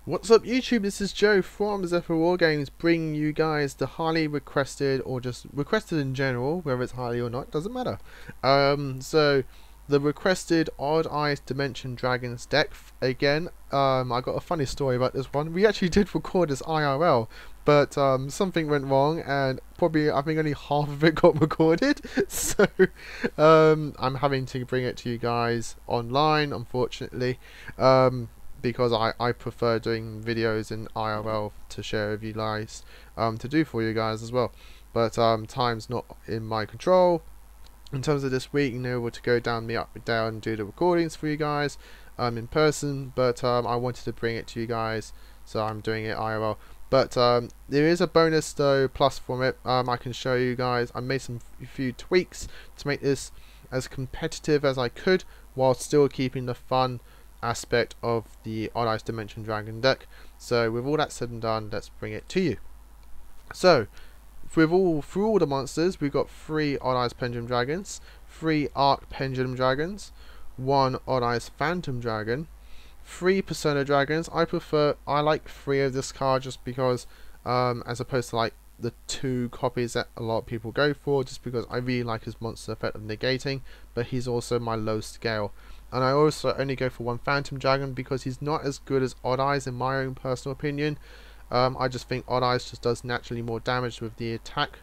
What's up YouTube, this is Joe from Zephyr Wargames, bringing you guys the highly requested, or just requested in general, whether it's highly or not, doesn't matter. So the requested Odd Eyes Dimension Dragons deck, again, I got a funny story about this one. We actually did record this IRL, but something went wrong, and probably I think only half of it got recorded, so I'm having to bring it to you guys online, unfortunately. Because I prefer doing videos in IRL to share with you guys, to do for you guys as well. But time's not in my control. In terms of this week, able to go down and do the recordings for you guys in person. But I wanted to bring it to you guys, so I'm doing it IRL. But there is a bonus though plus from it. I can show you guys. I made a few tweaks to make this as competitive as I could, while still keeping the fun aspect of the Odd Eyes Dimension Dragon deck. So with all that said and done, let's bring it to you. So through all the monsters, we've got 3 Odd Eyes Pendulum Dragons, 3 Arc Pendulum Dragons, 1 Odd Eyes Phantom Dragon, 3 Persona Dragons. I like 3 of this card just because as opposed to like the 2 copies that a lot of people go for, just because I really like his monster effect of negating, but he's also my low scale. And I also only go for 1 Phantom Dragon because he's not as good as Odd Eyes in my own personal opinion. I just think Odd Eyes just does naturally more damage with the attack,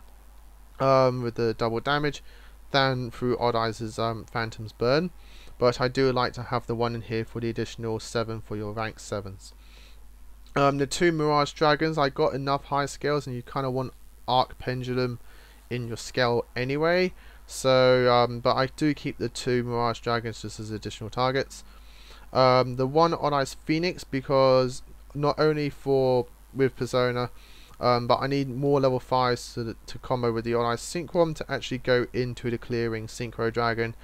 with the double damage, than through Odd Eyes' Phantom's Burn. But I do like to have the one in here for the additional 7 for your rank 7s. The 2 Mirage Dragons, I got enough high scales, and you kind of want Arc Pendulum in your scale anyway. So, but I do keep the 2 Mirage Dragons just as additional targets. The 1 Odd Eyes Phoenix, because not only with Persona, but I need more level 5s to combo with the Odd Eyes Synchron to actually go into the clearing Synchro Dragon,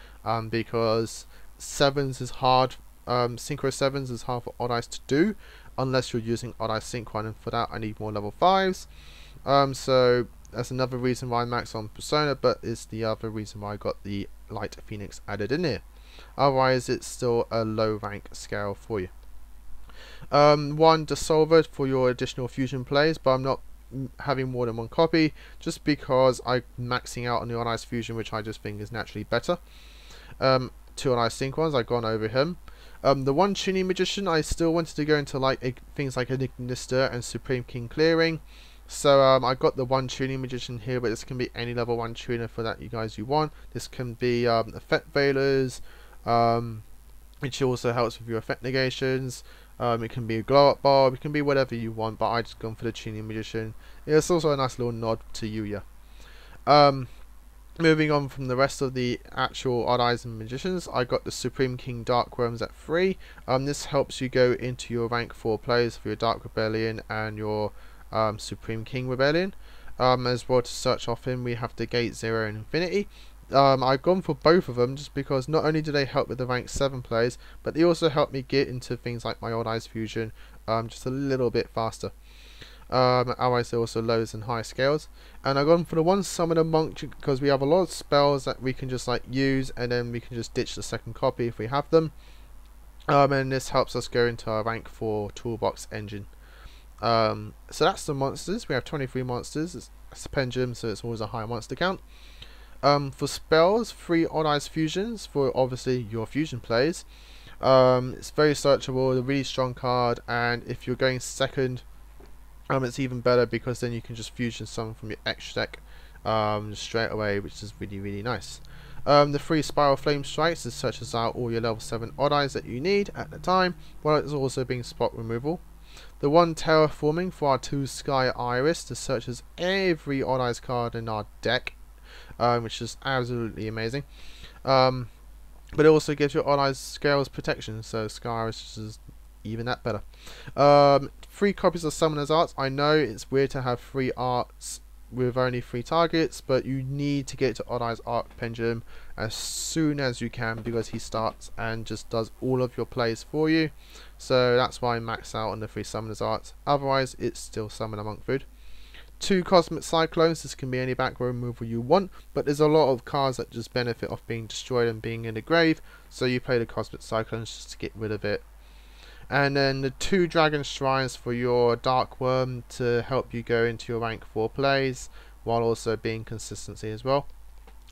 because 7s is hard. Synchro 7s is hard for Odd Eyes to do unless you're using Odd Eyes Synchron, and for that I need more level 5s. So that's another reason why I max on Persona, but it's the other reason why I got the Light Phoenix added in here. Otherwise, it's still a low rank scale for you. 1 Dissolver for your additional fusion plays, but I'm not having more than 1 copy, just because I'm maxing out on the Odd Eyes Fusion, which I just think is naturally better. 2 Odd Eyes Synchrons, I've gone over him. The 1 Tuning Magician, I still wanted to go into like things like Enigmista and Supreme King clearing. So I got the 1 Tuning Magician here, but this can be any level 1 tuner for that you want. This can be effect veilers, which also helps with your effect negations. It can be a glow up bulb, it can be whatever you want, but I just gone for the Tuning Magician. It's also a nice little nod to YUGIOH. Moving on from the rest of the actual Odd Eyes and Magicians, I got the Supreme King Dark Worms at 3. This helps you go into your rank 4 plays for your Dark Rebellion and your Supreme King Rebellion. As well, to search off him, we have the Gate 0 and Infinity. I've gone for both of them just because not only do they help with the rank 7 plays, but they also help me get into things like my Odd Eyes Fusion just a little bit faster. Otherwise, they're also lows and high scales. And I've gone for the 1 Summoner Monk because we have a lot of spells that we can just like use, and then we can just ditch the second copy if we have them. And this helps us go into our rank 4 toolbox engine. So that's the monsters. We have 23 monsters. It's a pendulum, so it's always a high monster count. For spells, 3 Odd Eyes Fusions for obviously your fusion plays. It's very searchable, a really strong card, and if you're going second, it's even better because then you can just fusion some from your extra deck straight away, which is really nice. The 3 Spiral Flame Strikes, this searches out all your level 7 Odd Eyes that you need at the time, while it's also being spot removal. The 1 Terraforming for our 2 Sky Iris, this searches every Odd Eyes card in our deck, which is absolutely amazing. But it also gives your Odd Eyes Scales protection, so Sky Iris is even that better. 3 copies of Summoner's Arts. I know it's weird to have 3 arts with only 3 targets, but you need to get to Odd Eyes Arc Pendulum as soon as you can, because he starts and just does all of your plays for you. So that's why I max out on the 3 Summoner's Arts. Otherwise, it's still Summoner Monk food. 2 Cosmic Cyclones. This can be any back row removal you want, but there's a lot of cards that just benefit off being destroyed and being in the grave, so you play the Cosmic Cyclones just to get rid of it. And then the 2 dragon shrines for your dark worm to help you go into your rank 4 plays, while also being consistency as well.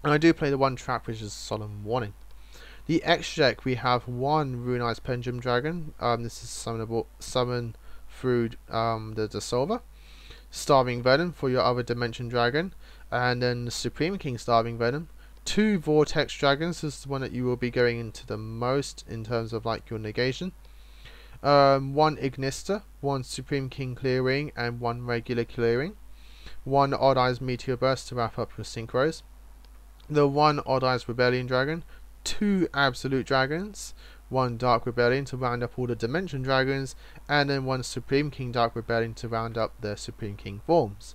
And I do play the 1 trap, which is solemn warning. The extra deck, we have 1 Ruinized Pendulum Dragon. This is summonable, summon through the Dissolver. Starving Venom for your other Dimension Dragon. And then the Supreme King Starving Venom. 2 Vortex Dragons. This is the one that you will be going into the most in terms of like your negation. 1 Ignister, 1 Supreme King Clearing, and 1 regular Clearing. 1 Odd Eyes Meteor Burst to wrap up your Synchros. The 1 Odd Eyes Rebellion Dragon. 2 Absolute Dragons, 1 Dark Rebellion to round up all the Dimension Dragons, and then 1 Supreme King Dark Rebellion to round up the Supreme King forms.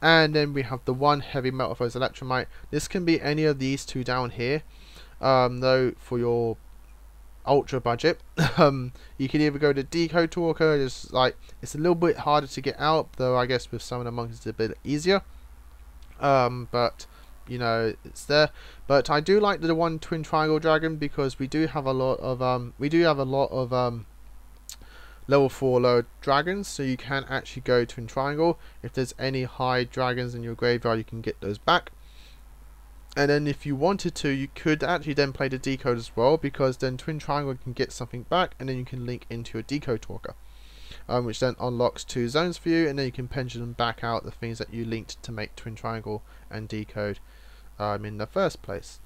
And then we have the 1 Heavy Metamorphose Electromite. This can be any of these 2 down here, though for your ultra budget. You can either go to Decode Talker, just like it's a little bit harder to get out, though I guess with Summon Among Us it's a bit easier. But you know, it's there. But I do like the 1 Twin Triangle Dragon because we do have a lot of level 4 low dragons, so you can actually go Twin Triangle. If there's any high dragons in your graveyard, you can get those back. And then if you wanted to, you could actually then play the Decode as well, because then Twin Triangle can get something back, and then you can link into your Decode Talker, which then unlocks 2 zones for you, and then you can pendulum back out the things that you linked to make Twin Triangle and Decode in the first place.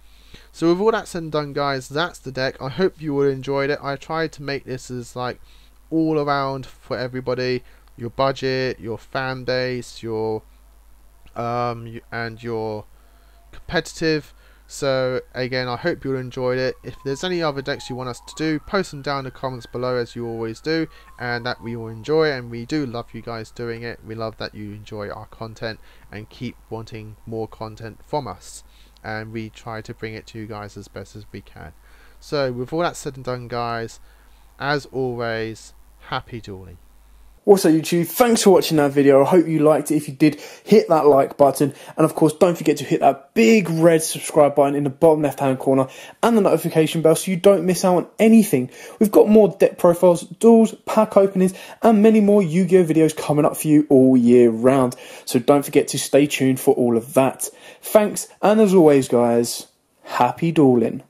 So with all that said and done, guys, that's the deck. I hope you all enjoyed it. I tried to make this as like all around for everybody, your budget, your fan base, your and your competitive. So again, I hope you all enjoyed it. If there's any other decks you want us to do, post them down in the comments below as you always do, and that we will enjoy, and we do love you guys doing it. We love that you enjoy our content and keep wanting more content from us, and we try to bring it to you guys as best as we can. So with all that said and done, guys, as always, happy dueling. What's up, YouTube? Thanks for watching that video. I hope you liked it. If you did, hit that like button, and of course don't forget to hit that big red subscribe button in the bottom left hand corner and the notification bell so you don't miss out on anything. We've got more deck profiles, duels, pack openings, and many more Yu-Gi-Oh videos coming up for you all year round, so don't forget to stay tuned for all of that. Thanks, and as always, guys, happy dueling.